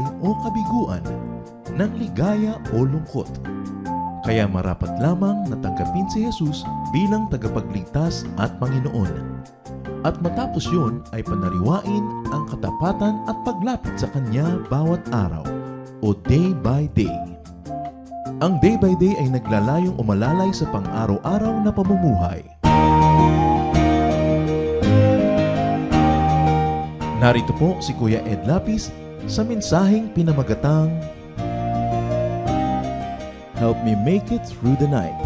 buhay o kabiguan, ng ligaya o lungkot. Kaya marapat lamang na tanggapin si Jesus bilang tagapagligtas at Panginoon. At matapos yun ay panariwain ang katapatan at paglapit sa Kanya bawat araw o day by day. Ang day by day ay naglalayong umalalay sa pang-araw-araw na pamumuhay. Narito po si Kuya Ed Lapis sa mensaheng pinamagatang Help Me Make It Through the Night.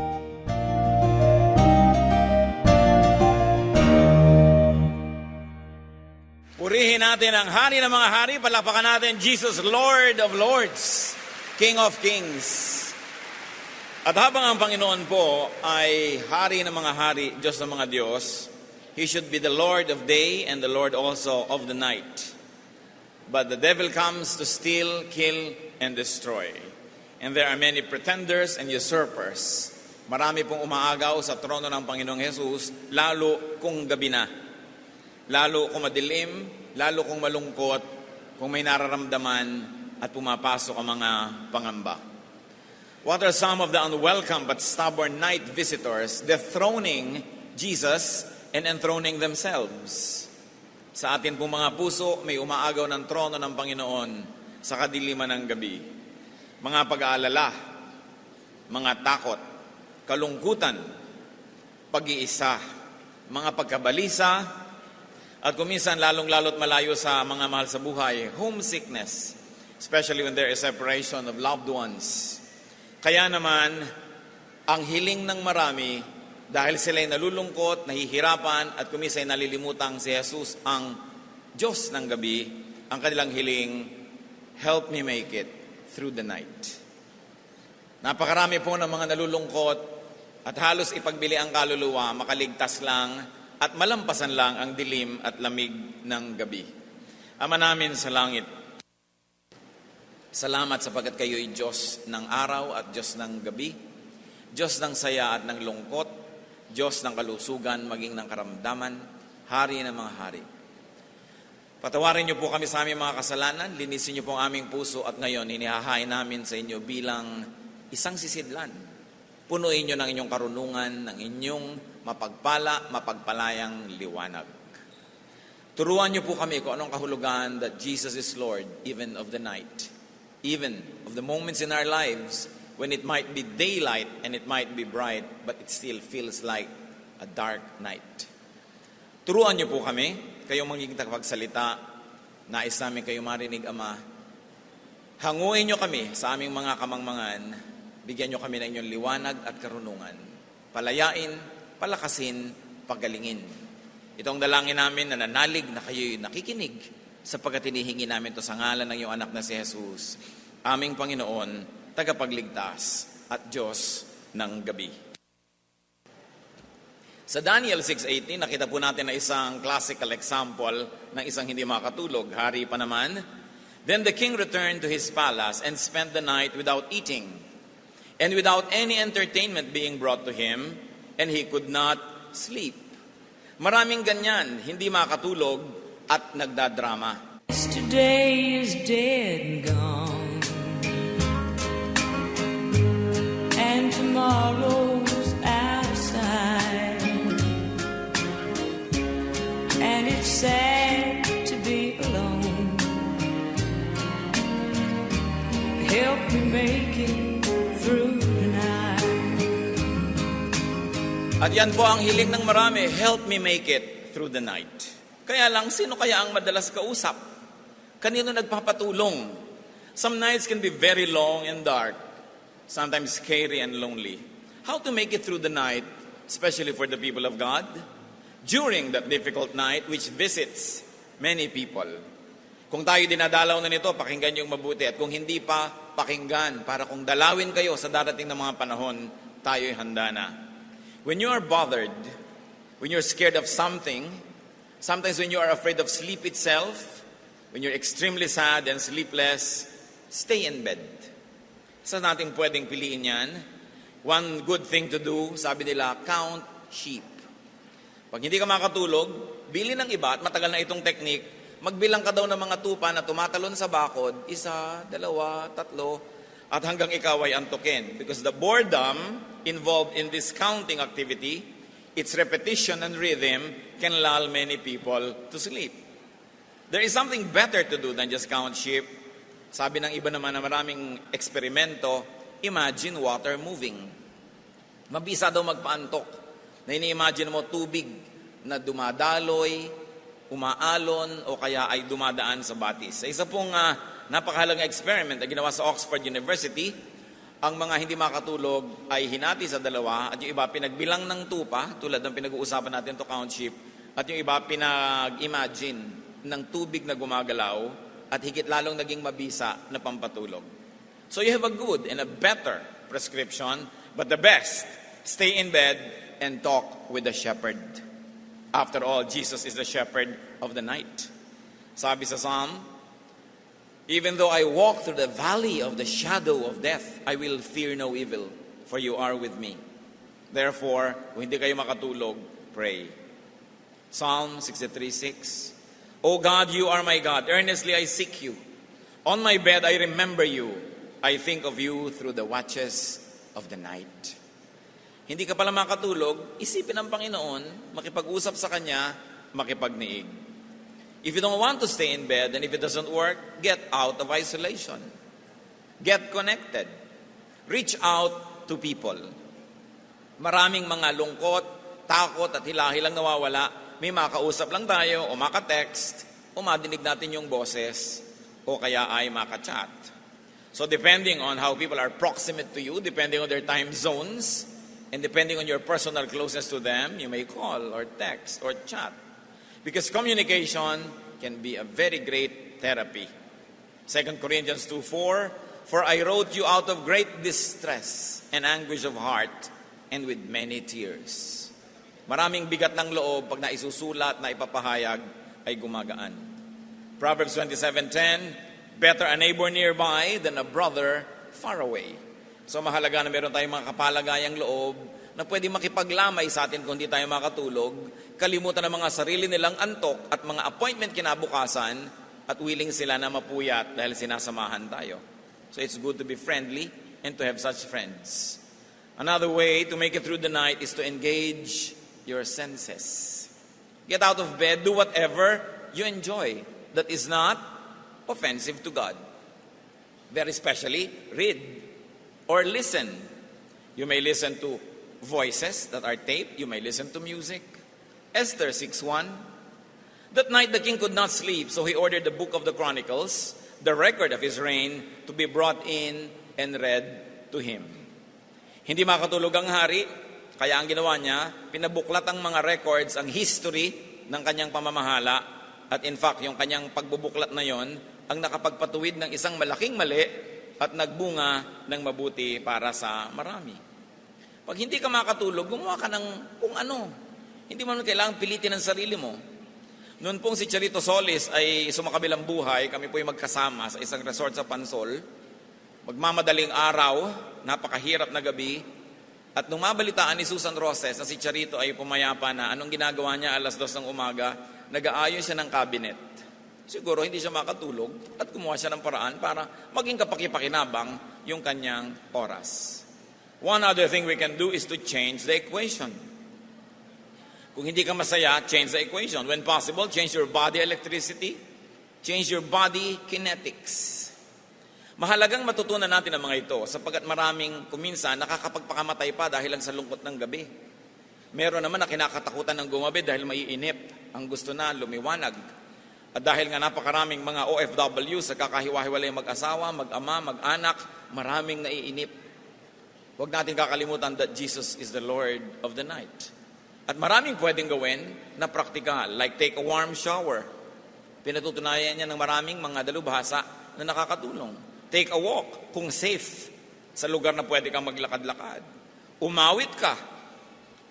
Purihin natin ang Hari ng mga Hari, palakpakan natin Jesus, Lord of Lords, King of Kings. At habang ang Panginoon po ay Hari ng mga Hari, Diyos ng mga Diyos, He should be the Lord of day and the Lord also of the night. But the devil comes to steal, kill, and destroy. And there are many pretenders and usurpers. Marami pong umaagaw sa trono ng Panginoong Jesus, lalo kung gabi na. Lalo kung madilim, lalo kung malungkot, kung may nararamdaman at pumapasok ang mga pangamba. What are some of the unwelcome but stubborn night visitors dethroning Jesus and enthroning themselves? Sa atin pong mga puso, may umaagaw ng trono ng Panginoon sa kadiliman ng gabi. Mga pag-aalala, mga takot, kalungkutan, pag-iisa, mga pagkabalisa, at kuminsan lalong-lalo't malayo sa mga mahal sa buhay, homesickness, especially when there is separation of loved ones. Kaya naman, ang hiling ng marami, dahil sila'y nalulungkot, nahihirapan, at kuminsan nalilimutang si Jesus ang Diyos ng gabi, ang kanilang hiling, help me make it through the night. Napakarami po ng mga nalulungkot at halos ipagbili ang kaluluwa, makaligtas lang at malampasan lang ang dilim at lamig ng gabi. Ama namin sa langit, salamat sapagkat kayo'y Diyos ng araw at Diyos ng gabi, Diyos ng saya at ng lungkot, Diyos ng kalusugan maging ng karamdaman, Hari ng mga hari. Patawarin niyo po kami sa aming mga kasalanan, linisin niyo po ang aming puso at ngayon inihahain namin sa inyo bilang isang sisidlan. Punuin niyo ng inyong karunungan, ng inyong mapagpalayang liwanag. Turuan niyo po kami kung anong kahulugan that Jesus is Lord even of the night. Even of the moments in our lives when it might be daylight and it might be bright, but it still feels like a dark night. Turuan niyo po kami, kayong magiging tagapagsalita, nais namin kayo marinig, Ama. Hanguin niyo kami sa aming mga kamangmangan, bigyan niyo kami ng inyong liwanag at karunungan. Palayain, palakasin, pagalingin. Itong dalangin namin na nanalig na kayo'y nakikinig sapagkat hinihingi namin ito sa ngalan ng iyong anak na si Jesus, aming Panginoon, tagapagligtas at Diyos ng gabi. Sa Daniel 6:18, nakita po natin na isang classical example ng isang hindi makatulog. Hari pa naman. Then the king returned to his palace and spent the night without eating and without any entertainment being brought to him, and he could not sleep. Maraming ganyan, hindi makatulog at nagdadrama. Yesterday is dead and gone, and tomorrow's outside, and it's sad to be alone. Help me make it through the night. At yan po ang hiling ng marami, help me make it through the night. Kaya lang, sino kaya ang madalas kausap? Kanino nagpapatulong? Some nights can be very long and dark, sometimes scary and lonely. How to make it through the night, especially for the people of God, during that difficult night which visits many people. Kung tayo dinadalaw na nito, pakinggan yung mabuti. At kung hindi pa, pakinggan para kung dalawin kayo sa darating na mga panahon, tayo'y handa na. When you are bothered, when you're scared of something, sometimes when you are afraid of sleep itself, when you're extremely sad and sleepless, stay in bed. Saan natin pwedeng piliin yan? One good thing to do, sabi nila, count sheep. Pag hindi ka makatulog, bili ng iba at matagal na itong technique, Magbilang ka daw ng mga tupa na tumatalon sa bakod, 1, 2, 3, at hanggang ikaw ay antukin. Because the boredom involved in this counting activity, its repetition and rhythm can lull many people to sleep. There is something better to do than just count sheep. Sabi ng iba naman na maraming eksperimento, imagine water moving. Mabisa daw magpaantok na ini-imagine mo tubig na dumadaloy, umaalon o kaya ay dumadaan sa batis. Sa isa pong napakahalagang experiment na ginawa sa Oxford University, ang mga hindi makatulog ay hinati sa dalawa at yung iba pinagbilang ng tupa, tulad ng pinag-uusapan natin to count sheep, at yung iba pinag-imagine ng tubig na gumagalaw at higit lalong naging mabisa na pampatulog. So you have a good and a better prescription, but the best, stay in bed and talk with the shepherd. After all, Jesus is the shepherd of the night. Sabi sa Psalm, even though I walk through the valley of the shadow of death, I will fear no evil, for you are with me. Therefore, kung hindi kayo makatulog, pray. Psalm 63:6. O God, you are my God. Earnestly I seek you. On my bed I remember you. I think of you through the watches of the night. Hindi ka pala makatulog, isipin ng Panginoon, makipag-usap sa Kanya, makipagniig. If you don't want to stay in bed, and if it doesn't work, get out of isolation. Get connected. Reach out to people. Maraming mga lungkot, takot at hilahilang nawawala. May makausap lang tayo, o maka-text, o madinig natin yung boses, o kaya ay maka-chat. So depending on how people are proximate to you, depending on their time zones, and depending on your personal closeness to them, you may call or text or chat. Because communication can be a very great therapy. 2 Corinthians 2:4, for I wrote you out of great distress and anguish of heart and with many tears. Maraming bigat ng loob pag naisusulat na ipapahayag ay gumagaan. Proverbs 27:10, better a neighbor nearby than a brother far away. So mahalaga na meron tayong mga kapalagayang loob na pwede makipaglamay sa atin kung di tayo makatulog, kalimutan ng mga sarili nilang antok at mga appointment kinabukasan at willing sila na mapuyat dahil sinasamahan tayo. So it's good to be friendly and to have such friends. Another way to make it through the night is to engage your senses. Get out of bed, do whatever you enjoy that is not offensive to God. Very especially, read or listen. You may listen to voices that are taped. You may listen to music. Esther 6:1. That night the king could not sleep, so he ordered the book of the Chronicles, the record of his reign, to be brought in and read to him. Hindi makatulog ang hari, kaya ang ginawa niya, pinabuklat ang mga records, ang history ng kanyang pamamahala, at in fact, yung kanyang pagbubuklat na yon ang nakapagpatuwid ng isang malaking mali at nagbunga ng mabuti para sa marami. Pag hindi ka makatulog, gumawa ka ng kung ano. Hindi mo kailangang pilitin ang sarili mo. Noon pong si Charito Solis ay sumakabilang buhay, kami po ay magkasama sa isang resort sa Pansol. Magmamadaling araw, napakahirap na gabi, at nung mabalitaan ni Susan Roses na si Charito ay pumayapa na anong ginagawa niya 2:00 ng umaga, nag-aayos siya ng cabinet. Siguro hindi siya makatulog at kumuha siya ng paraan para maging kapakipakinabang yung kanyang oras. One other thing we can do is to change the equation. Kung hindi ka masaya, change the equation. When possible, change your body electricity, change your body kinetics. Mahalagang matutunan natin ang mga ito sapagkat maraming kuminsan nakakapagpakamatay pa dahil lang sa lungkot ng gabi. Meron naman na kinakatakutan ng gumabi dahil maiinip. Ang gusto na lumiwanag. At dahil nga napakaraming mga OFW sa kakahiwa-hiwalay mag-asawa, mag-ama, mag-anak, maraming naiinip. Huwag natin kakalimutan that Jesus is the Lord of the night. At maraming pwedeng gawin na praktikal, like take a warm shower. Pinatutunayan niya ng maraming mga dalubhasa na nakakatulong. Take a walk, kung safe, sa lugar na pwede kang maglakad-lakad. Umawit ka.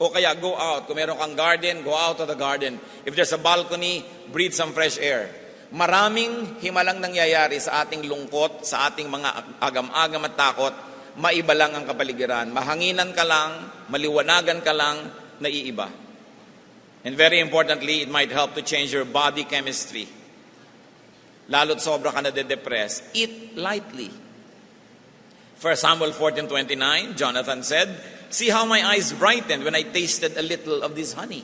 O kaya go out. Kung meron kang garden, go out to the garden. If there's a balcony, breathe some fresh air. Maraming himalang nangyayari sa ating lungkot, sa ating mga agam-agam at takot, maiba lang ang kapaligiran. Mahanginan ka lang, maliwanagan ka lang, naiiba. And very importantly, it might help to change your body chemistry. lalo't sobra ka na de-depress, eat lightly. 1 Samuel 14:29, Jonathan said, "See how my eyes brightened when I tasted a little of this honey."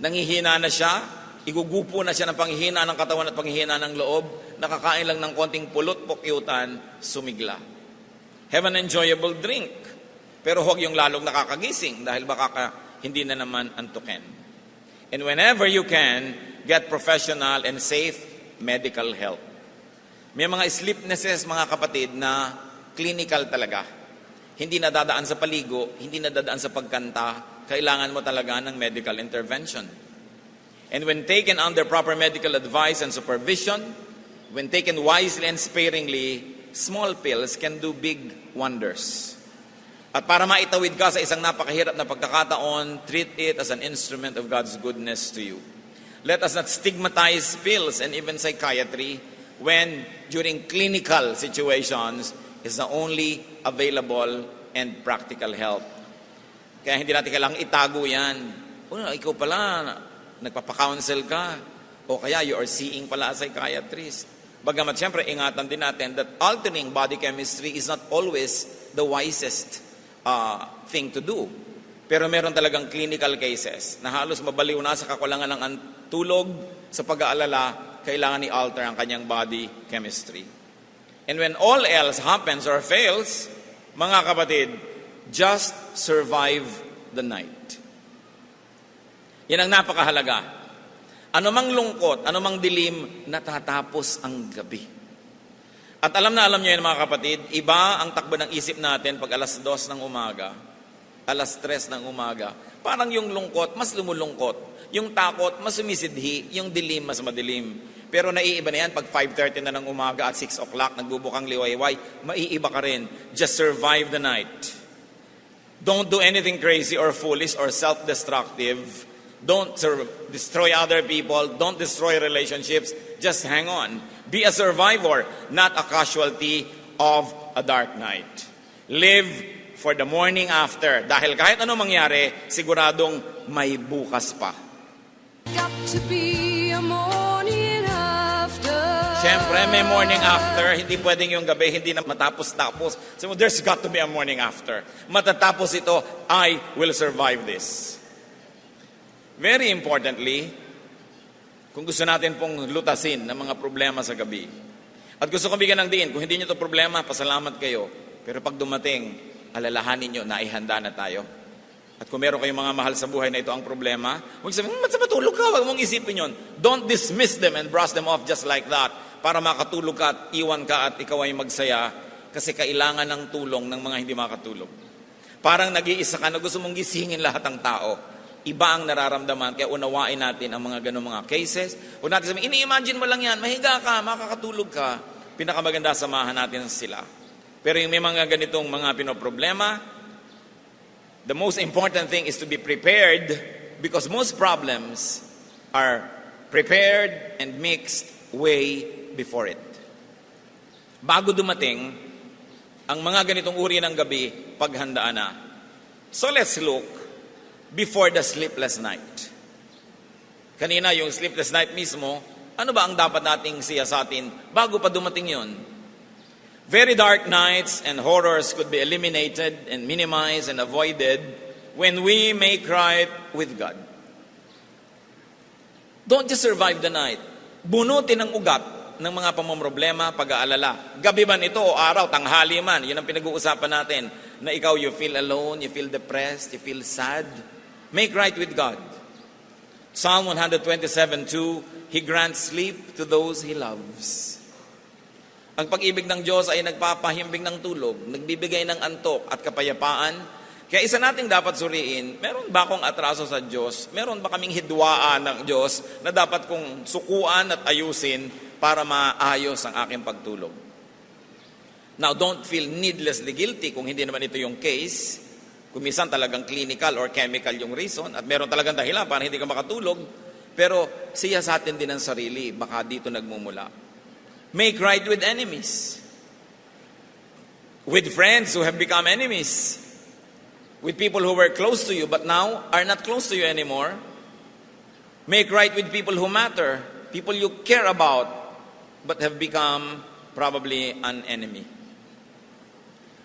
Nangihina na siya, igugupo na siya ng panghihina ng katawan at panghihina ng loob, nakakain lang ng konting pulot, pukyutan, sumigla. Have an enjoyable drink, pero huwag yung lalong nakakagising dahil baka hindi na naman antukin. And whenever you can, get professional and safe medical help. May mga sleepnesses, mga kapatid, na clinical talaga. Hindi nadadaan sa paligo, hindi nadadaan sa pagkanta, kailangan mo talaga ng medical intervention. And when taken under proper medical advice and supervision, when taken wisely and sparingly, small pills can do big wonders. At para maitawid ka sa isang napakahirap na pagkakataon, treat it as an instrument of God's goodness to you. Let us not stigmatize pills and even psychiatry when during clinical situations is the only available and practical help. Kaya hindi natin kailangang itago yan. Ikaw pala, nagpapakounsel ka. O kaya you are seeing pala a psychiatrist. Bagamat siyempre, ingatan din natin that altering body chemistry is not always the wisest thing to do. Pero meron talagang clinical cases na halos mabaliw na sa kakulangan ng tulog, sa pag-aalala, kailangan i-alter ang kanyang body chemistry. And when all else happens or fails, mga kapatid, just survive the night. Yan ang napakahalaga. Anumang lungkot, anumang dilim, natatapos ang gabi. At alam na alam niyo yan, mga kapatid, iba ang takbo ng isip natin pag alas 2 ng umaga, alas 3 ng umaga. Parang yung lungkot, mas lumulungkot. Yung takot, mas sumisidhi. Yung dilim, mas madilim. Pero naiiba na yan pag 5:30 na ng umaga at 6 o'clock, nagbubukang liwayway, maiiba ka rin. Just survive the night. Don't do anything crazy or foolish or self-destructive. Don't destroy other people. Don't destroy relationships. Just hang on. Be a survivor, not a casualty of a dark night. Live for the morning after. Dahil kahit ano mangyari, siguradong may bukas pa. Got to be a morning after. Siyempre, may morning after. Hindi pwedeng yung gabi, hindi na matapos-tapos. So there's got to be a morning after. Matatapos ito, I will survive this. Very importantly, kung gusto natin pong lutasin ng mga problema sa gabi, at gusto kong bigyan ng diin, kung hindi nyo ito problema, pasalamat kayo. Pero pag dumating, alalahanin nyo na ihanda na tayo. At kung meron kayong mga mahal sa buhay na ito ang problema, huwag sabihin, sa matulog ka, huwag mong isipin yun. Don't dismiss them and brush them off just like that para makatulog ka at iwan ka at ikaw ay magsaya kasi kailangan ng tulong ng mga hindi makatulog. Parang nag-iisa ka na gusto mong gisingin lahat ng tao. Iba ang nararamdaman, kaya unawain natin ang mga ganong mga cases. Huwag natin sabihin, ini-imagine mo lang yan, mahiga ka, makakatulog ka. Pinakamaganda, samahan natin sila. Pero yung may mga ganitong mga pinoproblema, the most important thing is to be prepared because most problems are prepared and mixed way before it. Bago dumating, ang mga ganitong uri ng gabi, paghandaan na. So let's look before the sleepless night. Kanina, yung sleepless night mismo, ano ba ang dapat nating siyasatin bago pa dumating yun? Very dark nights and horrors could be eliminated and minimized and avoided when we make right with God. Don't just survive the night. Bunutin ang ugat ng mga pamomroblema, pag-aalala. Gabi man ito o araw, tanghali man, yun ang pinag-uusapan natin, na ikaw you feel alone, you feel depressed, you feel sad. Make right with God. Psalm 127:2, He grants sleep to those He loves. Ang pag-ibig ng Diyos ay nagpapahimbing ng tulog, nagbibigay ng antok at kapayapaan. Kaya isa nating dapat suriin, meron ba akong atraso sa Diyos? Meron ba kaming hidwaan ng Diyos na dapat kong sukuan at ayusin para maayos ang aking pagtulog? Now, don't feel needlessly guilty kung hindi naman ito yung case. Kung minsan talagang clinical or chemical yung reason at meron talagang dahilan para hindi ka makatulog, pero siya sa atin din ang sarili, baka dito nagmumula. Make right with enemies. With friends who have become enemies. With people who were close to you but now are not close to you anymore. Make right with people who matter. People you care about. but have become probably an enemy.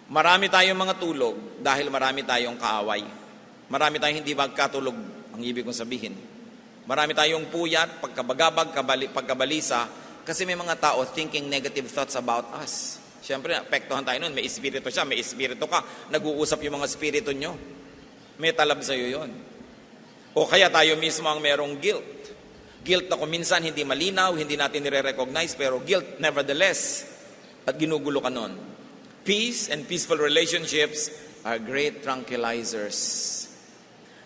Marami tayong mga tulog dahil marami tayong kaaway. Marami tayong hindi magkatulog, ang ibig kong sabihin. Marami tayong puyat, pagkabagabag, pagkabalisa, kasi may mga tao thinking negative thoughts about us. Siyempre, apektuhan tayo nun. May espiritu siya, may espiritu ka. Nag-uusap yung mga espiritu nyo. May talab sa'yo yon. O kaya tayo mismo ang merong guilt. Guilt na kung minsan hindi malinaw, hindi natin nire-recognize, pero guilt nevertheless. At ginugulo ka nun. Peace and peaceful relationships are great tranquilizers.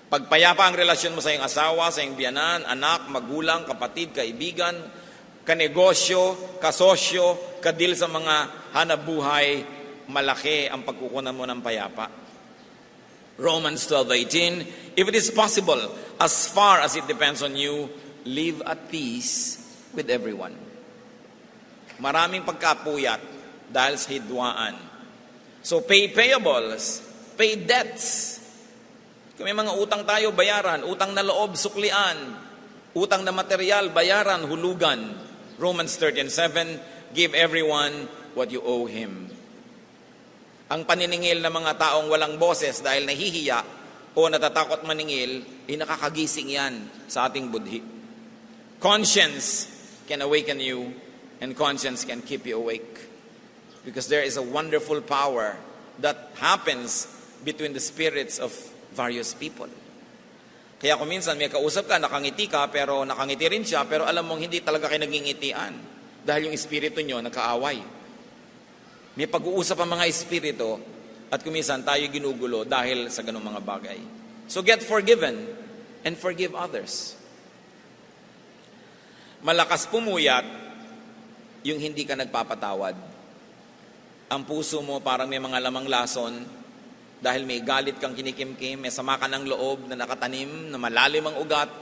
Pagpayapa ang relasyon mo sa iyong asawa, sa iyong biyanan, anak, magulang, kapatid, kaibigan, kanegosyo, kasosyo, kadil sa mga hanabuhay, malaki ang pagkukunan mo ng payapa. Romans 12:18, if it is possible, as far as it depends on you, live at peace with everyone. Maraming pagkapuyat dahil sa hidwaan. So pay payables, pay debts. Kung may mga utang tayo, bayaran. Utang na loob, suklian. Utang na material, bayaran, hulugan. Romans 13:7, give everyone what you owe him. Ang paniningil ng mga taong walang boses dahil nahihiya o natatakot maningil, nakakagising yan sa ating budhi. Conscience can awaken you and conscience can keep you awake. Because there is a wonderful power that happens between the spirits of various people. Kaya kung minsan may kausap ka, nakangiti ka, pero nakangiti rin siya, pero alam mong hindi talaga kayo nagingitian dahil yung espiritu nyo nagkaaway. May pag-uusap ang mga espiritu at kuminsan tayo ginugulo dahil sa ganung mga bagay. So get forgiven and forgive others. Malakas pumuyat yung hindi ka nagpapatawad. Ang puso mo parang may mga lamang lason dahil may galit kang kinikimkim, may sama ka ng loob na nakatanim, na malalim ang ugat,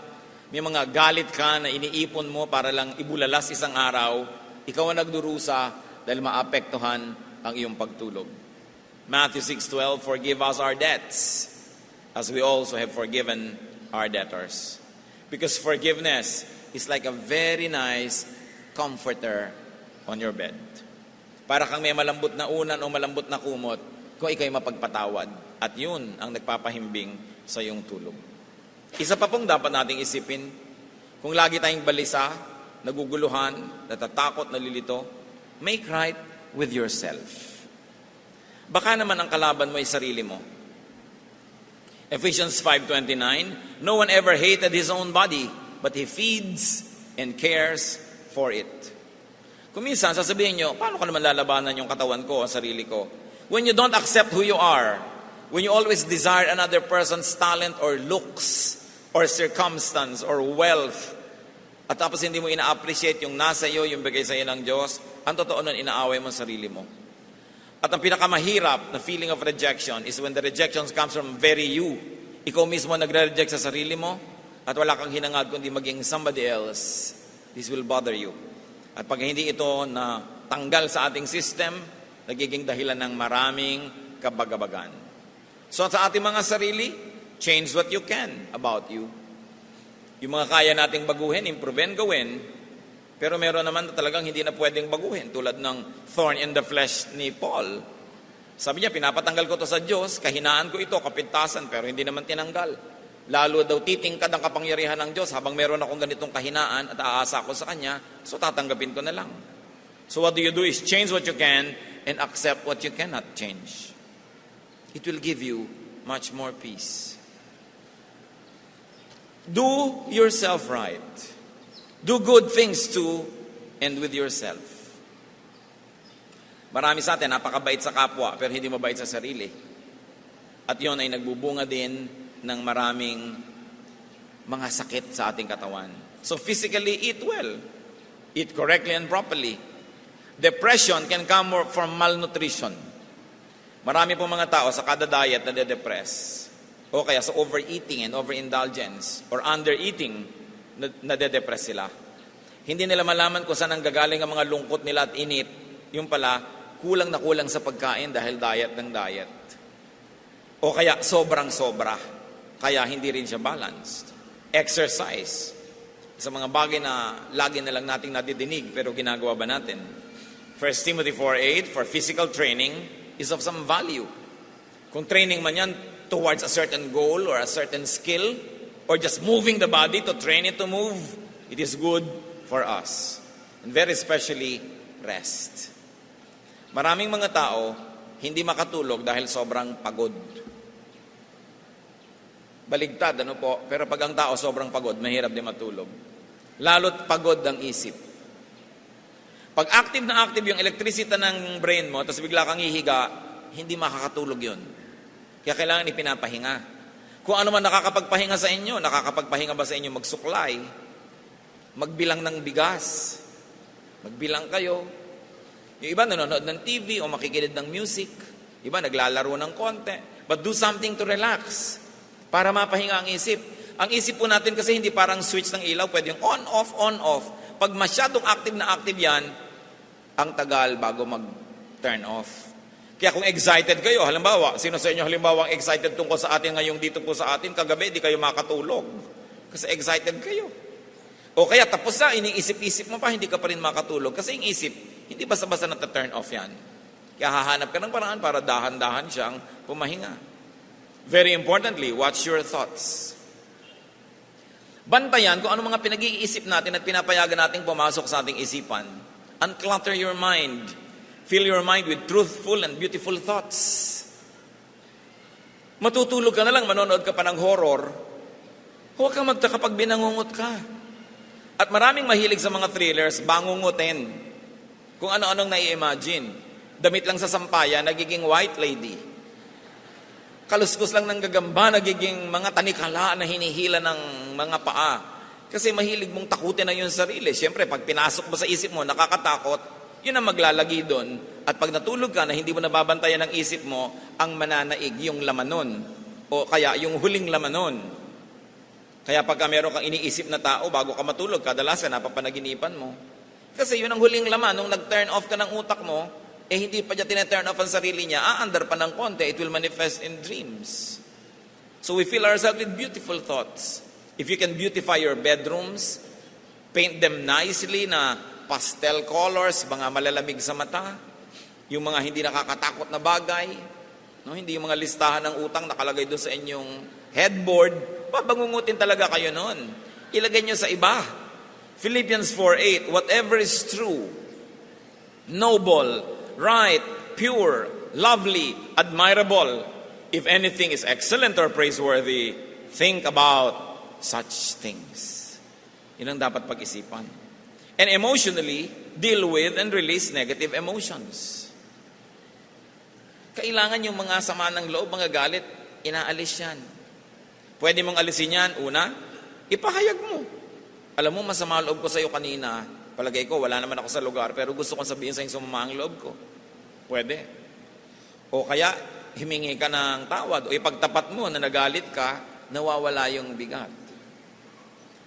may mga galit ka na iniipon mo para lang ibulalas isang araw, ikaw ang nagdurusa dahil maapektuhan ang iyong pagtulog. Matthew 6:12, forgive us our debts, as we also have forgiven our debtors. Because forgiveness is like a very nice comforter on your bed. Para kang may malambot na unan o malambot na kumot, kung ikaw'y mapagpatawad. At yun ang nagpapahimbing sa iyong tulog. Isa pa pong dapat nating isipin, kung lagi tayong balisa, naguguluhan, natatakot, nalilito, make right with yourself. Baka naman ang kalaban mo ay sarili mo. Ephesians 5:29, no one ever hated his own body, but he feeds and cares for it. Kung minsan, sasabihin nyo, paano ko naman lalabanan yung katawan ko, ang sarili ko? When you don't accept who you are, when you always desire another person's talent or looks or circumstance or wealth, at tapos hindi mo ina-appreciate yung nasa iyo, yung bigay sa iyo ng Diyos, ang totoo nun, inaaway mo ang sarili mo. At ang pinakamahirap na feeling of rejection is when the rejection comes from very you. Ikaw mismo nagre-reject sa sarili mo at wala kang hinangad kundi maging somebody else. This will bother you. At pag hindi ito na tanggal sa ating system, nagiging dahilan ng maraming kabagabagan. So sa ating mga sarili, change what you can about you. Yung mga kaya nating baguhin, improvein, gawin, pero meron naman na talagang hindi na pwedeng baguhin, tulad ng thorn in the flesh ni Paul. Sabi niya, pinapatanggal ko to sa Diyos, kahinaan ko ito, kapintasan, pero hindi naman tinanggal. Lalo daw titingkad ang kapangyarihan ng Diyos habang meron akong ganitong kahinaan at aasa ko sa Kanya, so tatanggapin ko na lang. So what do is change what you can and accept what you cannot change. It will give you much more peace. Do yourself right. Do good things to and with yourself. Marami sa atin, napakabait sa kapwa, pero hindi mabait sa sarili. At yon ay nagbubunga din ng maraming mga sakit sa ating katawan. So physically, eat well. Eat correctly and properly. Depression can come from malnutrition. Marami pong mga tao sa kada diet na de-depress. O kaya sa overeating and overindulgence or undereating, nade-depress sila. Hindi nila malaman kung saan ang gagaling ang mga lungkot nila at init. Yung pala, kulang na kulang sa pagkain dahil diet ng diet. O kaya sobrang-sobra. Kaya hindi rin siya balanced. Exercise. sa mga bagay na lagi na lang nating nadidinig pero ginagawa ba natin? 1 Timothy 4:8, for physical training is of some value. Kung training man yan towards a certain goal or a certain skill, or just moving the body to train it to move, it is good for us. And very especially, rest. Maraming mga tao hindi makatulog dahil sobrang pagod. Baligtad, ano po? Pero pag ang tao sobrang pagod, mahirap din matulog. Lalo't pagod ang isip. Pag active na active yung electricity ng brain mo, tapos bigla kang hihiga, hindi makakatulog yun. Kaya kailangan ipinapahinga. Kung ano man nakakapagpahinga sa inyo, nakakapagpahinga ba sa inyo magsuklay, magbilang ng bigas, magbilang kayo. Yung iba nanonood ng TV o makikinig ng music, iba naglalaro ng konti. But do something to relax para mapahinga ang isip. Ang isip po natin kasi hindi parang switch ng ilaw, pwede yung on-off, on-off. Pag masyadong active na active yan, ang tagal bago mag-turn off. Kaya kung excited kayo, halimbawa, sino sa inyo halimbawa excited tungkol sa atin ngayong dito po sa atin, kagabi di kayo makatulog. Kasi excited kayo. O kaya tapos na, iniisip-isip mo pa, hindi ka pa rin makatulog. Kasi yung isip, hindi basta-basta na-turn off yan. Kaya hahanap ka ng paraan para dahan-dahan siyang pumahinga. Very importantly, watch your thoughts. Bantayan kung ano mga pinag-iisip natin at pinapayagan nating pumasok sa ating isipan. Unclutter your mind. Fill your mind with truthful and beautiful thoughts. Matutulog ka na lang, manonood ka pa ng horror. Huwag kang magtaka pag binangungot ka. At maraming mahilig sa mga thrillers, bangungutin. Kung ano-anong nai-imagine. Damit lang sa sampayan, nagiging white lady. Kaluskus lang ng gagamba, nagiging mga tanikala na hinihila ng mga paa. Kasi mahilig mong takutin na yung sarili. Siyempre, pag pinasok mo sa isip mo, nakakatakot, yun ang maglalagi doon. At pag natulog ka na hindi mo nababantayan ng isip mo, ang mananaig yung laman nun. O kaya yung huling laman nun. Kaya pagka meron kang iniisip na tao bago ka matulog, kadalasan napapanaginipan mo. Kasi yun ang huling laman. Nung nag-turn off ka ng utak mo, hindi pa niya tina-turn off ang sarili niya, aandar pa ng konti, it will manifest in dreams. So we fill ourselves with beautiful thoughts. If you can beautify your bedrooms, paint them nicely na pastel colors, mga malalamig sa mata, yung mga hindi nakakatakot na bagay, no? Hindi yung mga listahan ng utang nakalagay doon sa inyong headboard, pabangungutin talaga kayo noon. Ilagay nyo sa iba. Philippians 4:8, whatever is true, noble, right, pure, lovely, admirable, if anything is excellent or praiseworthy, think about such things. Yun ang dapat pag-isipan. And emotionally, deal with and release negative emotions. Kailangan yung mga sama ng loob, mga galit, inaalis yan. Pwede mong alisin yan. Una, ipahayag mo. Alam mo, masama loob ko sa iyo kanina. Palagay ko, wala naman ako sa lugar, pero gusto kong sabihin sa iyo sumama ang loob ko. Pwede. O kaya, himingi ka ng tawad. O ipagtapat mo na nagalit ka, nawawala yung bigat.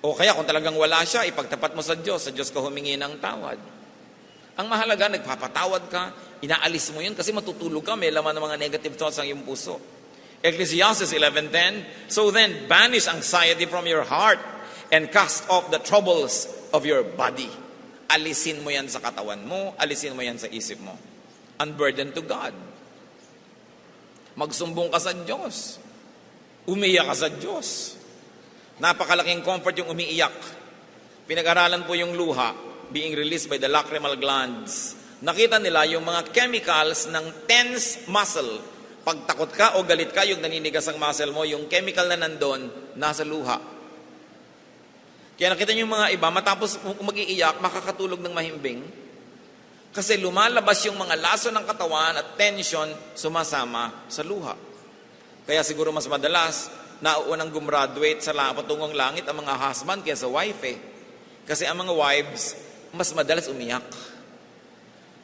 O kaya kung talagang wala siya, ipagtapat mo sa Diyos ka humingi ng tawad. Ang mahalaga, nagpapatawad ka, inaalis mo yun kasi matutulog ka, may laman ng mga negative thoughts ang iyong puso. Ecclesiastes 11:10, so then banish anxiety from your heart and cast off the troubles of your body. Alisin mo yan sa katawan mo, alisin mo yan sa isip mo. Unburden to God. Magsumbong ka sa Diyos. Umiyak ka sa Diyos. Napakalaking comfort yung umiiyak. Pinag-aralan po yung luha being released by the lacrimal glands. Nakita nila yung mga chemicals ng tense muscle. Pag takot ka o galit ka, yung naninigas ang muscle mo, yung chemical na nandun, nasa luha. Kaya nakita niyo yung mga iba, matapos mag-iiyak, makakatulog ng mahimbing. Kasi lumalabas yung mga laso ng katawan at tension sumasama sa luha. Kaya siguro mas madalas, nauunang gumraduate sa patungong langit ang mga husband kaysa wife eh. Kasi ang mga wives, mas madalas umiyak.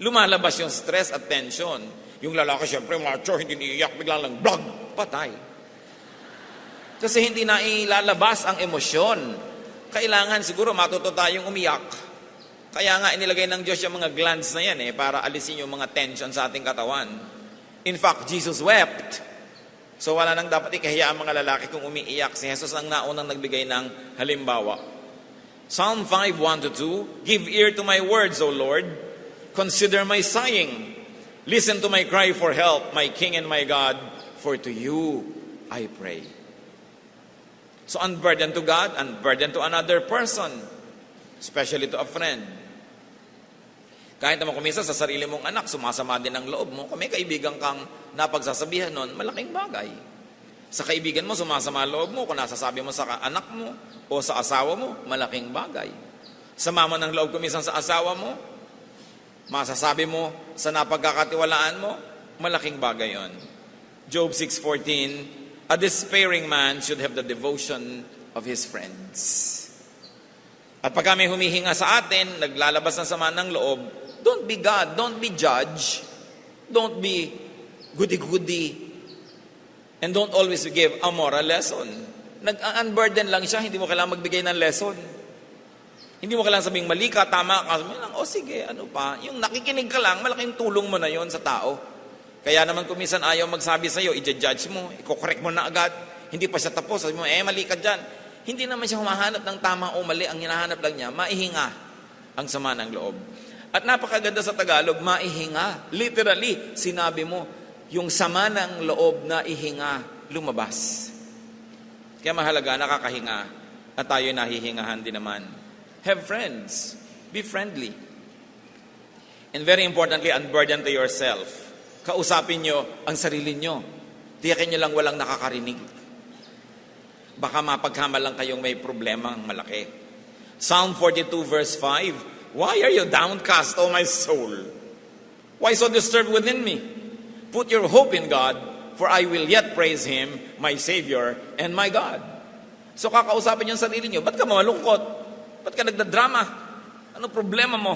Lumalabas yung stress at tension. Yung lalaki, syempre, macho, hindi niiyak, biglang lang, blag, patay. Kasi hindi na ilalabas ang emosyon. Kailangan siguro matuto tayong umiyak. Kaya nga inilagay ng Diyos yung mga glands na yan para alisin yung mga tension sa ating katawan. In fact, Jesus wept. So wala nang dapat ikahiya ang mga lalaki kung umiiyak. Si Jesus ang naunang nagbigay ng halimbawa. Psalm 5, 1-2, Give ear to my words, O Lord. Consider my sighing. Listen to my cry for help, my King and my God, for to you I pray. So unburden to God, unburden to another person, especially to a friend. Kahit naman kumisa sa sarili mong anak, sumasama din ang loob mo. Kung may kaibigan kang napagsasabihan nun, malaking bagay. Sa kaibigan mo, sumasama ang loob mo. Kung nasasabi mo sa anak mo o sa asawa mo, malaking bagay. Sama mo ng loob kumisan sa asawa mo, masasabi mo sa napagkakatiwalaan mo, malaking bagay yon. Job 6:14, a despairing man should have the devotion of his friends. At pag kami humihinga sa atin, naglalabas ng sama ng loob, don't be God, don't be judge, don't be goody-goody, and don't always give a moral lesson. Nag-unburden lang siya, hindi mo kailangan magbigay ng lesson. Hindi mo kailangan sabing mali ka, tama ka. Sabi lang, sige, ano pa. Yung nakikinig ka lang, malaking tulong mo na yon sa tao. Kaya naman kung minsan ayaw magsabi sa'yo, i-judge mo, i-correct mo na agad. Hindi pa siya tapos, sabi mo, mali ka dyan. Hindi naman siya humahanap ng tama o mali. Ang hinahanap lang niya, maihinga ang sama ng loob. At napakaganda sa Tagalog, maihinga. Literally, sinabi mo, yung sama ng loob na ihinga, lumabas. Kaya mahalaga, nakakahinga, at tayo nahihingahan din naman. Have friends. Be friendly. And very importantly, unburden to yourself. Kausapin nyo ang sarili nyo. Tiyakin nyo lang walang nakakarinig. Baka mapagkama lang kayong may problemang malaki. Psalm 42 verse 5, Why are you downcast, O my soul? Why so disturbed within me? Put your hope in God, for I will yet praise Him, my Savior and my God. So kakausapin yung sarili nyo, ba't ka malungkot? Ba't ka nagdadrama? Ano problema mo?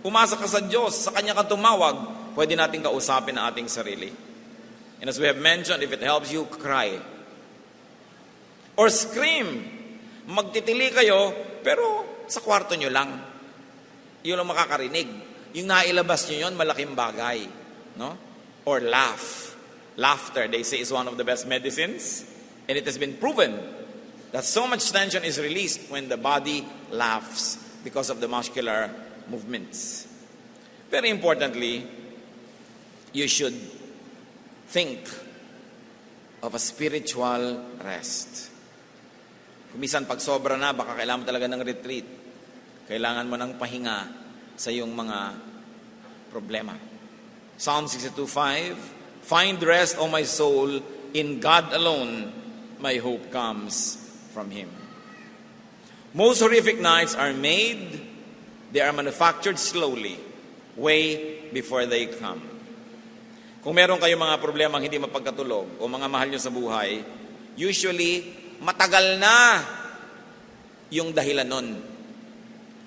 Umasa ka sa Diyos, sa Kanya ka tumawag, pwede natin kausapin ang ating sarili. And as we have mentioned, if it helps you, cry. Or scream. Magtitili kayo, pero sa kwarto nyo lang. Yun ang makakarinig. Yung nailabas nyo yun, malaking bagay. No? Or laugh. Laughter, they say, is one of the best medicines. And it has been proven that so much tension is released when the body laughs because of the muscular movements. Very importantly, you should think of a spiritual rest. Kumisan pag sobra na, baka kailangan mo talaga ng retreat. Kailangan mo ng pahinga sa iyong mga problema. Psalm 62:5, Find rest, O my soul, in God alone, my hope comes from Him. Most horrific nights are made, they are manufactured slowly, way before they come. Kung meron kayong mga problemang hindi mapagkatulog o mga mahal nyo sa buhay, usually, matagal na yung dahilan nun.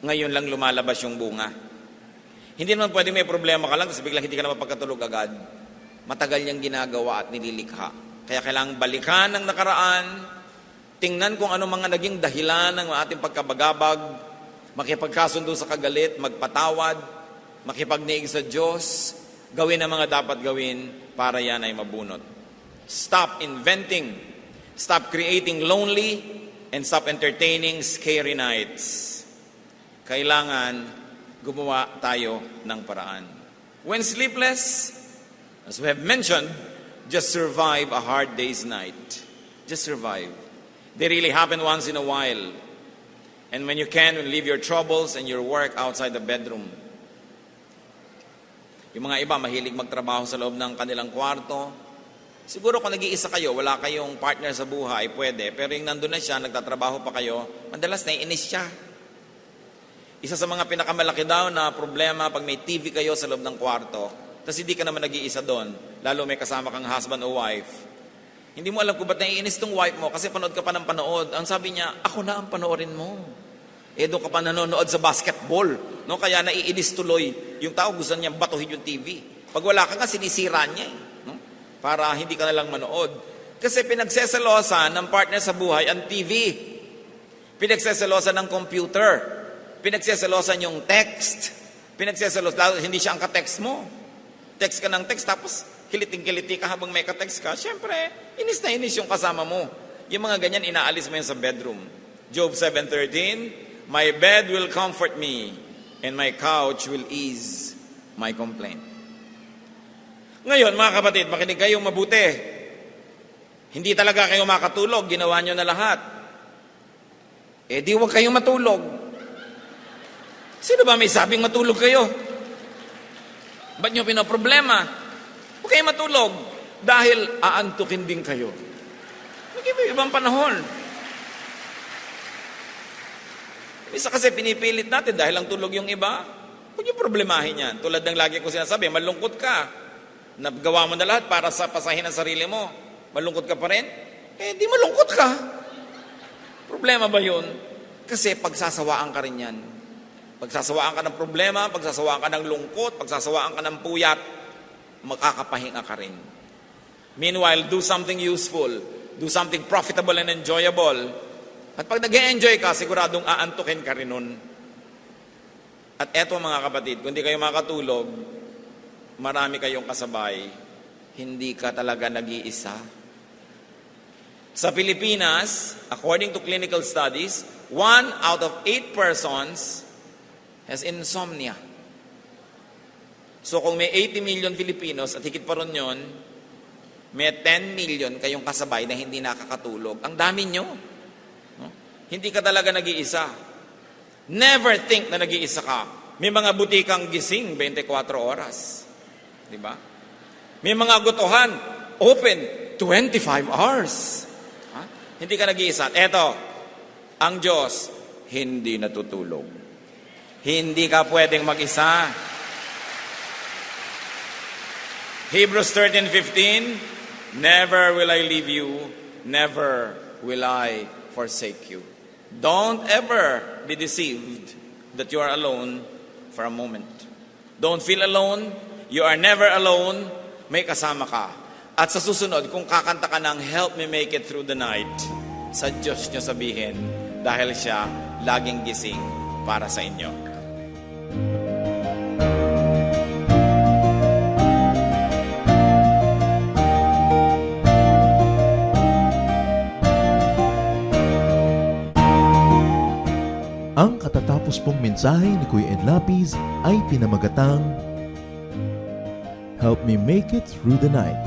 Ngayon lang lumalabas yung bunga. Hindi naman pwede may problema ka lang, tapos biglang hindi ka na mapagkatulog agad. Matagal niyang ginagawa at nililikha. Kaya kailangang balikan ng nakaraan, tingnan kung ano mga naging dahilan ng ating pagkabagabag, makipagkasundo sa kagalit, magpatawad, makipagniig sa Diyos, gawin ang mga dapat gawin para yan ay mabunot. Stop inventing, stop creating lonely, and stop entertaining scary nights. Kailangan gumawa tayo ng paraan. When sleepless, as we have mentioned, just survive a hard day's night. Just survive. They really happen once in a while. And when you can, leave your troubles and your work outside the bedroom. Yung mga iba, mahilig magtrabaho sa loob ng kanilang kwarto. Siguro kung nag-iisa kayo, wala kayong partner sa buhay, pwede. Pero yung nandun na siya, nagtatrabaho pa kayo, madalas naiinis siya. Isa sa mga pinakamalaki daw na problema pag may TV kayo sa loob ng kwarto, tapos hindi ka naman nag-iisa doon, lalo may kasama kang husband o wife. Hindi mo alam kung ba't naiinis tong wife mo kasi panood ka pa ng panood. Ang sabi niya, ako na ang panoorin mo. Doon ka pa nanonood sa basketball. No? Kaya naiinis tuloy. Yung tao gusto niya batuhin yung TV. Pag wala ka nga, sinisira niya. No? Para hindi ka nalang manood. Kasi pinagseselosan ng partner sa buhay ang TV. Pinagseselosan ng computer. Pinagseselosan yung text. Pinagseselosan, hindi siya ang ka-text mo. Text ka ng text, tapos kiliting-kiliti ka habang may ka-text ka. Siyempre, inis na inis yung kasama mo. Yung mga ganyan, inaalis mo yun sa bedroom. Job 7:13, My bed will comfort me, and my couch will ease my complaint. Ngayon, mga kapatid, makinig kayong mabuti. Hindi talaga kayo makatulog, ginawa nyo na lahat. Eh di huwag kayong matulog. Sino ba may sabing matulog kayo? Ba't nyo pinaproblema? Huwag kayong matulog dahil aantukin din kayo. Mag-ibang panahon. Isa kasi pinipilit natin dahil ang tulog yung iba. Huwag nyo problemahin yan. Tulad ng lagi ko sinasabi, malungkot ka. Nagawa mo na lahat para sa pasahin ang sarili mo. Malungkot ka pa rin? Eh, di malungkot ka. Problema ba yun? Kasi pagsasawaan ka rin yan. Pagsasawaan ka ng problema, pagsasawaan ka ng lungkot, pagsasawaan ka ng puyat, makakapahinga ka rin. Meanwhile, do something useful, do something profitable and enjoyable. At pag nag-enjoy ka, siguradong aantukin ka rin nun. At eto mga kapatid, kung di kayo makatulog, marami kayong kasabay, hindi ka talaga nag-iisa. Sa Pilipinas, according to clinical studies, 1 out of 8 persons has insomnia. So kung may 80 million Filipinos at higit pa ron yun, may 10 million kayong kasabay na hindi nakakatulog. Ang dami nyo. No? Hindi ka talaga nag-iisa. Never think na nag-iisa ka. May mga butikang gising 24 oras. Di ba? May mga gutuhan open 25 hours. Ha? Hindi ka nag-iisa. Eto, ang Diyos hindi natutulog. Hindi ka pwedeng mag-isa. Hebrews 13:15, never will I leave you, never will I forsake you. Don't ever be deceived that you are alone for a moment. Don't feel alone. You are never alone. May kasama ka. At sa susunod, kung kakanta ka ng Help Me Make It Through the Night, sa Diyos nyo sabihin, dahil siya laging gising para sa inyo. Ang katatapos pong mensahe ni Kuya Ed Lapis ay pinamagatang Help Me Make It Through the Night.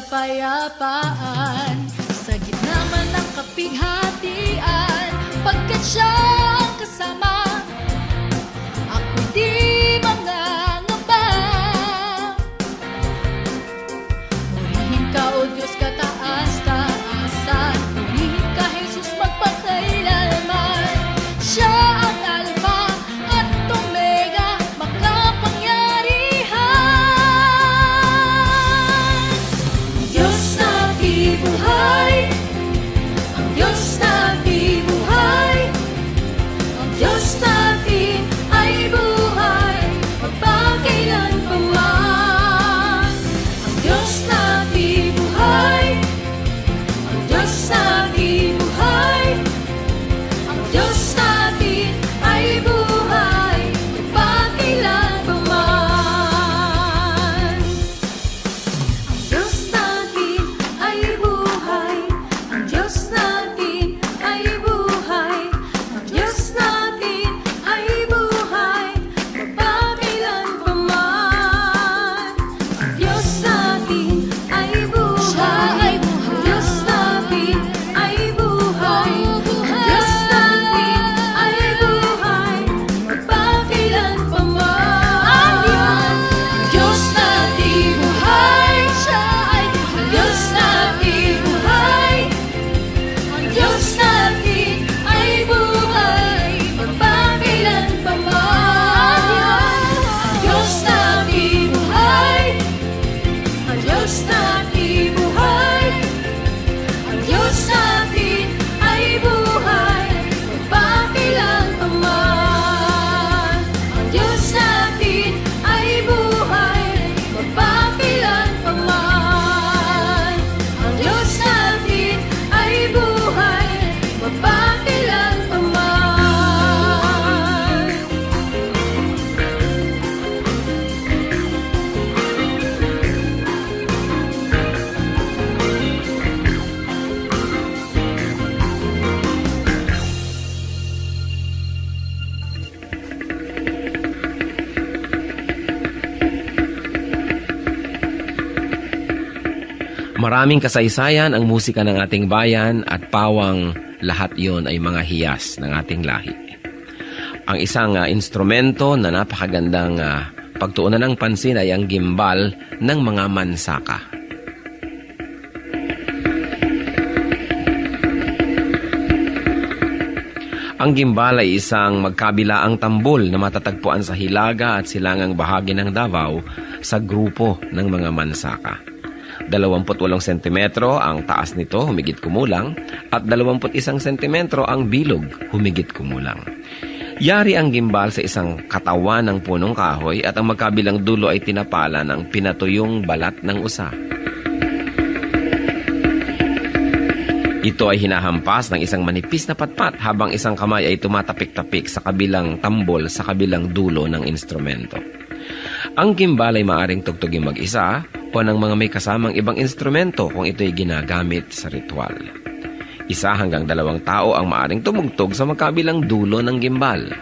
kapayapaan sa gitna man ng kapighatian, pagkat siya ang kasama, ako'y di mangangamba. Purihin ka, O Diyos, kataas-taasan, purihin ka, Jesus, magpakailanman. Siya ang Alpha at Omega, makapangyarihan. Diyos na bibuhay, ang Diyos na bibuhay, ang Diyos natin ay buhay, magpakailanpaman. Ang Diyos na bibuhay, ang Diyos na bibuhay, ang Diyos natin ay buhay, magpakailanpaman. Ang Diyos natin ay buhay, ang Diyos natin ay buhay, ang Diyos natin ay buhay, magpakailanpaman. Ang Diyos natin ay buhay, ang Diyos natin ay buhay, ang Diyos natin ay buhay, magpakailanpaman. Ang Diyos natin buhay, siya ay ang Diyos natin buhay, ang Diyos natin ay buhay, magpakailanpaman. Ang Diyos natin buhay, ang Diyos natin buhay, ang Diyos natin ay buhay, magpakailanpaman. Ang Diyos natin ay buhay, magpakailanpaman. Ang Diyos natin ay buhay, magpakailanpaman. Maraming kasaysayan ang musika ng ating bayan at pawang lahat yon ay mga hiyas ng ating lahi. Ang isang instrumento na napakagandang pagtuunan ng pansin ay ang gimbal ng mga mansaka. Ang gimbal ay isang magkabilaang tambol na matatagpuan sa hilaga at silangang bahagi ng Davao sa grupo ng mga mansaka. 28 sentimetro ang taas nito, humigit kumulang, at 21 sentimetro ang bilog, humigit kumulang. Yari ang gimbal sa isang katawan ng punong kahoy at ang magkabilang dulo ay tinapala ng pinatuyong balat ng usa. Ito ay hinahampas ng isang manipis na patpat habang isang kamay ay tumatapik-tapik sa kabilang tambol sa kabilang dulo ng instrumento. Ang gimbal ay maaring tugtugin mag-isa o ng mga may kasamang ibang instrumento kung ito'y ginagamit sa ritual. 1 hanggang 2 tao ang maaring tumugtog sa magkabilang dulo ng gimbal.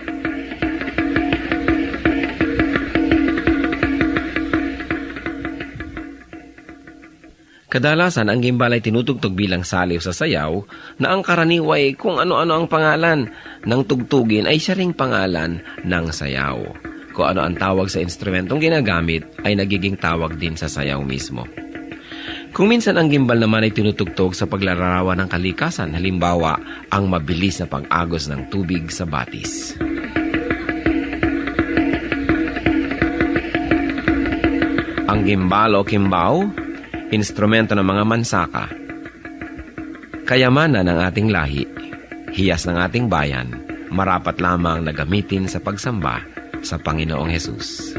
Kadalasan ang gimbal ay tinutugtog bilang saliw sa sayaw na ang karaniway kung ano-ano ang pangalan ng tugtugin ay siya ring pangalan ng sayaw. Kung ano ang tawag sa instrumentong ginagamit ay nagiging tawag din sa sayaw mismo. Kung minsan ang gimbal naman ay tinutugtog sa paglalarawan ng kalikasan, halimbawa ang mabilis na pag-agos ng tubig sa batis. Ang gimbal o kimbao, instrumento ng mga mansaka. Kayamanan ng ating lahi, hiyas ng ating bayan, marapat lamang na gamitin sa pagsamba sa Panginoong Hesus.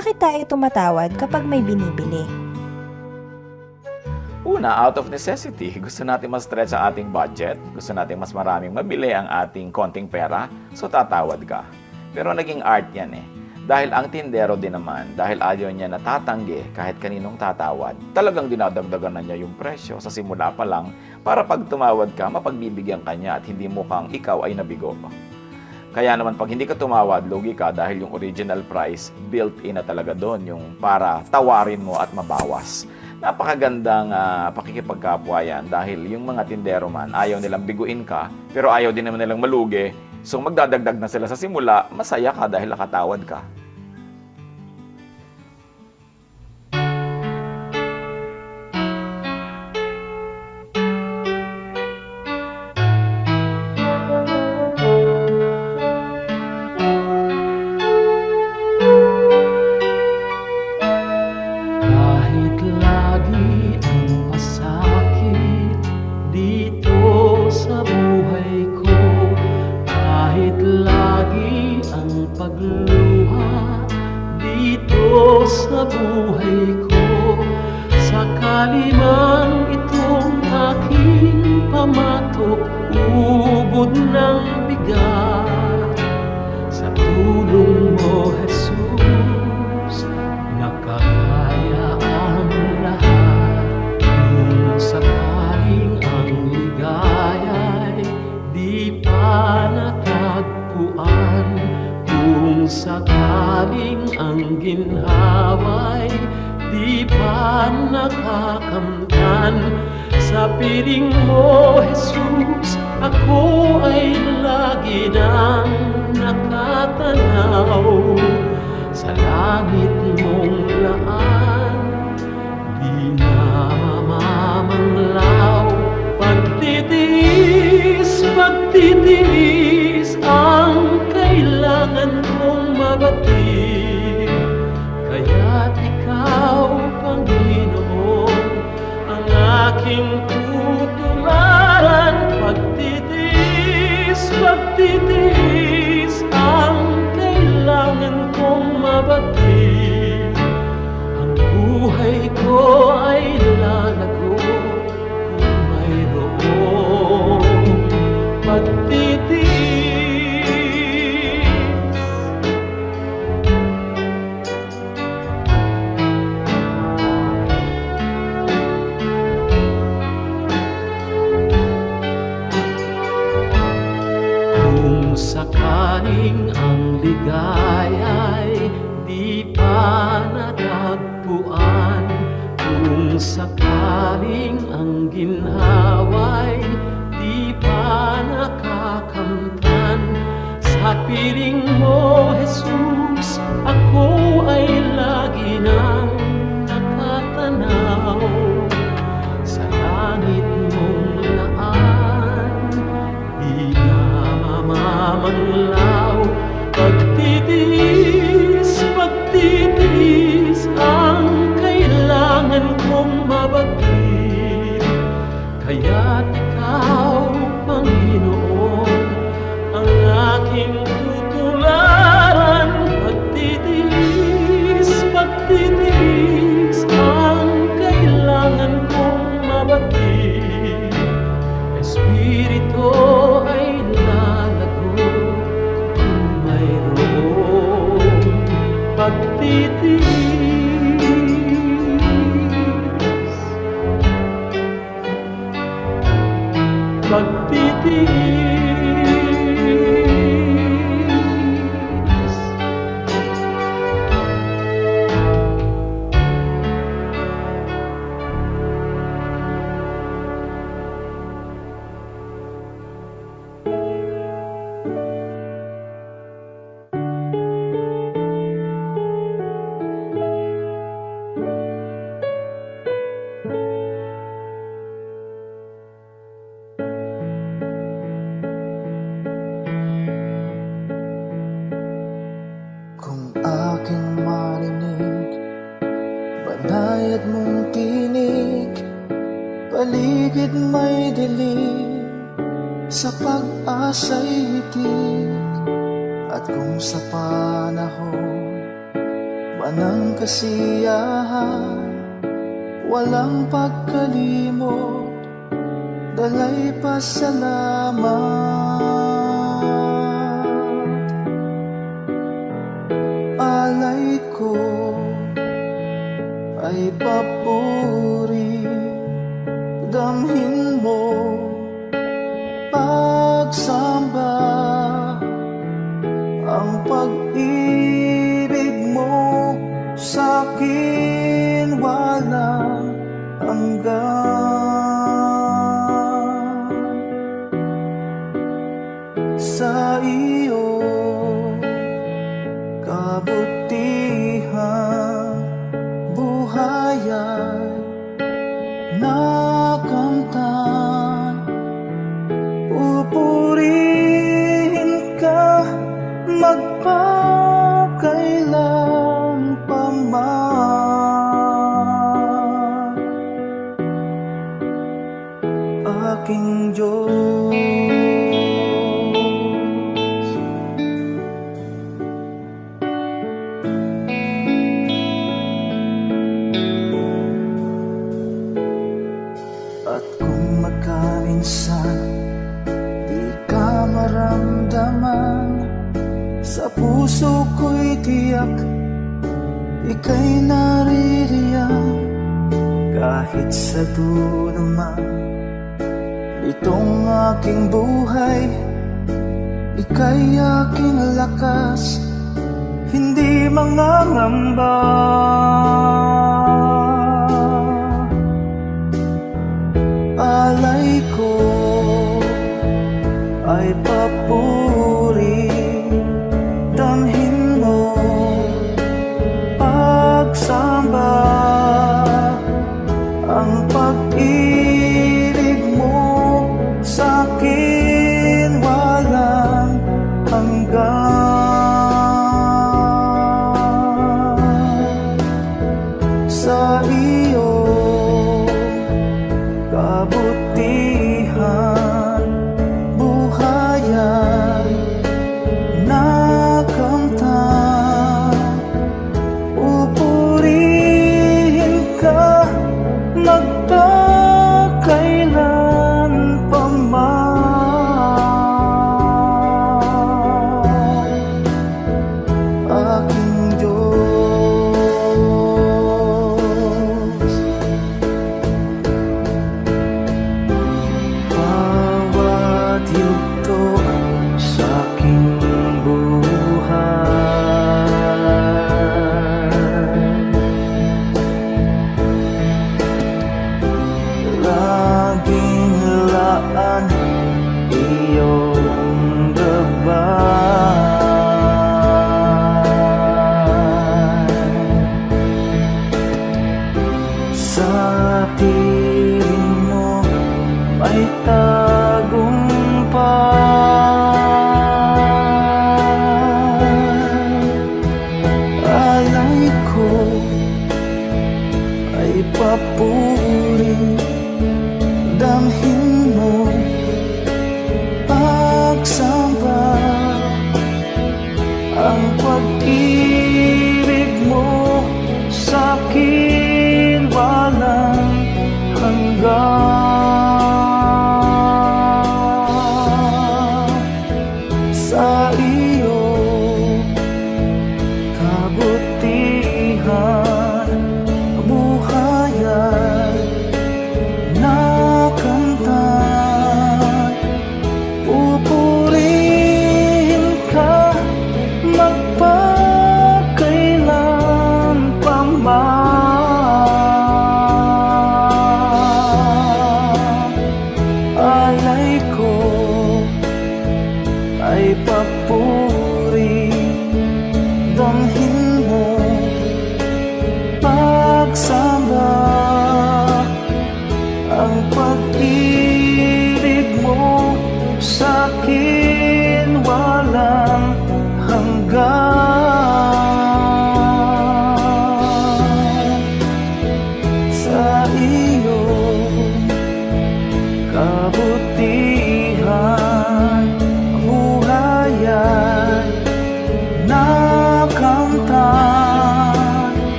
Bakit tayo tumatawad kapag may binibili? Una, out of necessity. Gusto natin mas stretch ang ating budget. Gusto natin mas maraming mabili ang ating konting pera. So, tatawad ka. Pero naging art yan eh. Dahil ang tindero din naman, dahil ayaw niya natatanggi kahit kaninong tatawad, talagang dinadagdagan na niya yung presyo sa simula pa lang para pag tumawad ka, mapagbibigyan ka niya at hindi mukhang ikaw ay nabigo. Kaya naman pag hindi ka tumawad, lugi ka dahil yung original price built-in na talaga doon, yung para tawarin mo at mabawas. Napakagandang pakikipagkapwa yan dahil yung mga tindero man, ayaw nilang biguin ka, pero ayaw din naman nilang malugi. So magdadagdag na sila sa simula, masaya ka dahil nakatawad ka. Kahit lagi ang masakit dito sa buhay ko, kahit lagi ang pagluha dito sa buhay ko, sakali man itong aking pamatok, ubod ng bigat, sa tulong mo, Jesus, nakakaya ang lahat. Kung sakaling ang ligaya'y di pa natagpuan, kung sakaling ang ginhawa'y di pa nakakamtan, sa piling mo, Jesus, ako ay lagi nang nakatanaw sa langit mong laan, di na mamamanglaw. Pagtitiis, pagtitiis ang kailangan kong mabatid, kaya't ikaw, Panginoon, ang aking tutularan. Pagtitiis, pagtitiis ang kailangan kong mabatid, ang buhay ko ay lalago kung mayroong pagtitiis. Kung sakaling ang ligaya'y di pa natagpuan, kung sakaling ang ginhawa'y di pa nakakamtan, sa piling mo, Jesus, ako ay lagi nang nakatanaw sa langit mong laan, di na mamamanglaw. Pagtitiis, pagtitiis ang kailangan kong mabatid, kaya't ikaw, Panginoon, ang aking tutularan. Pagtitiis, pagtitiis ang kailangan kong mabatid, Espiritu ay lalago kung mayroong pagtitiis. Pagtitiis. Kung aking marinig, banayad mong tinig, paligid may dilim, sa pag-asa'y hitik. At kung sa panahon ng kasiyahan, walang pagkalimot, dalay pasalamat. Alay ko ay papuri, damhin mo pagsamba, ang pag-ibig mo sa'kin walang hanggan. Sa iyo kabutihan, buhay ay nakamtan. Pupurihin ka magpakailan pa man, aking Diyos. At kung magkaminsan di ka maramdaman, sa puso ko'y tiyak ika'y naririyan. Kahit sa dulo man itong aking buhay, ika'y aking lakas, hindi mangangamba. Alay ko ay papuri, damhin mo pagsamba, ang pag-ibig mo sa'kin walang hanggan. Sa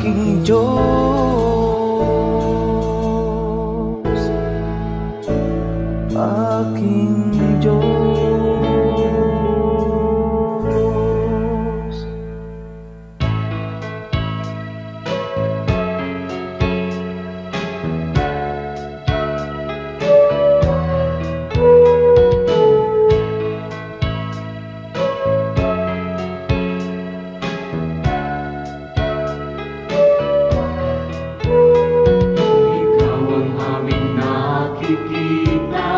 aking Diyos, aking Diyos. Ikaw ang aming nakikita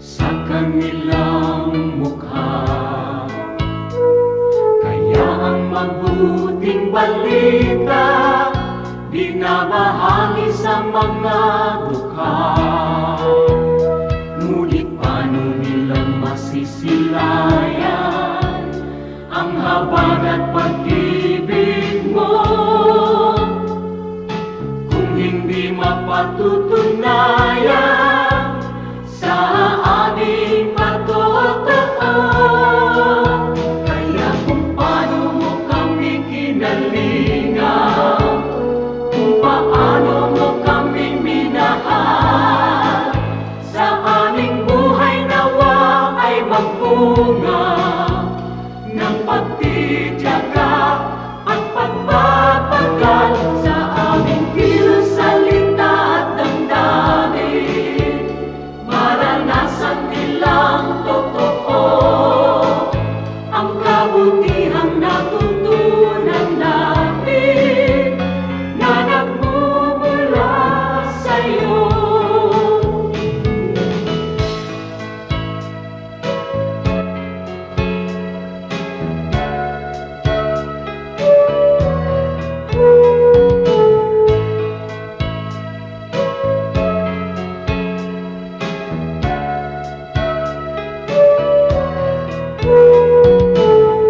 sa kanilang mukha. Kaya ang mabuting balita binabahagi sa mga dukha. Ngunit paano nilang masisilayan ang habag at pag-ibig mo kung hindi mapatutunayan sa aming patotoo? Kaya kung paano mo kami kinalingan, kung paano mo kami minahal, sa aming buhay nawa ay magbunga ng pagtitiyaga at pagpapagal sa aming kilos, salita at damdamin. Maranasan nilang totoo ang kabutihang natutunan namin na nagmumula sa'yo.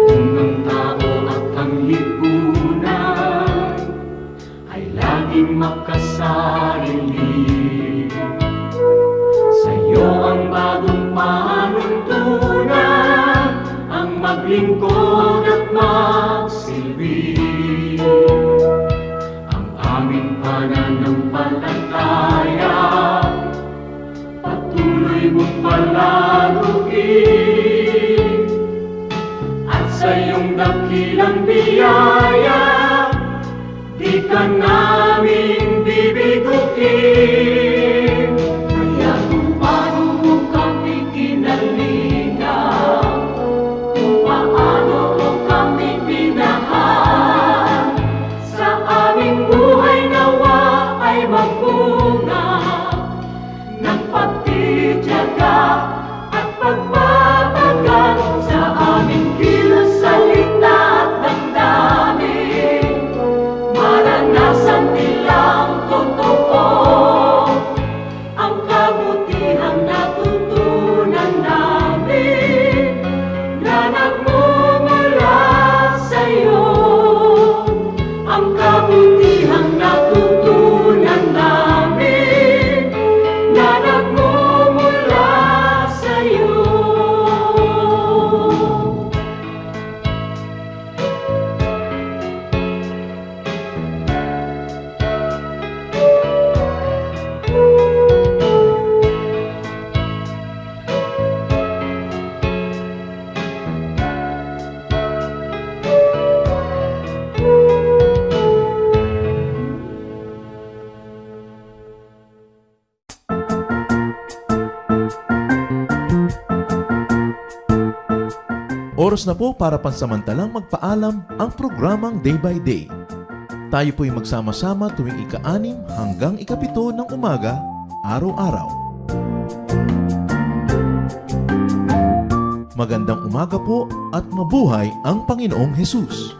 Kung ang tao at ang lipunan ay laging makasarili, sa'yo ang bagong panuntunan, ang maglingkod at magsilbi. Ang aming pananampalataya patuloy mong palaguin, at sa iyong dakilang biyaya di ka namin bibiguin. Kaya kung paano mo kami kinalingan, kung paano mo kami minahal, sa aming buhay nawa ay magbunga ng pagtitiyaga at pagpapagal sa aming kilos, salita at damdamin. Maranasan nilang totoo ang kabutihang natutunan namin na nagmumula sa'yo. Ang kabutihang natutunan namin na nagmumula sa'yo. Oras na po para pansamantalang magpaalam ang programang Day by Day. Tayo po'y magsama-sama tuwing ika-6 hanggang ika-7 ng umaga, araw-araw. Magandang umaga po at mabuhay ang Panginoong Hesus.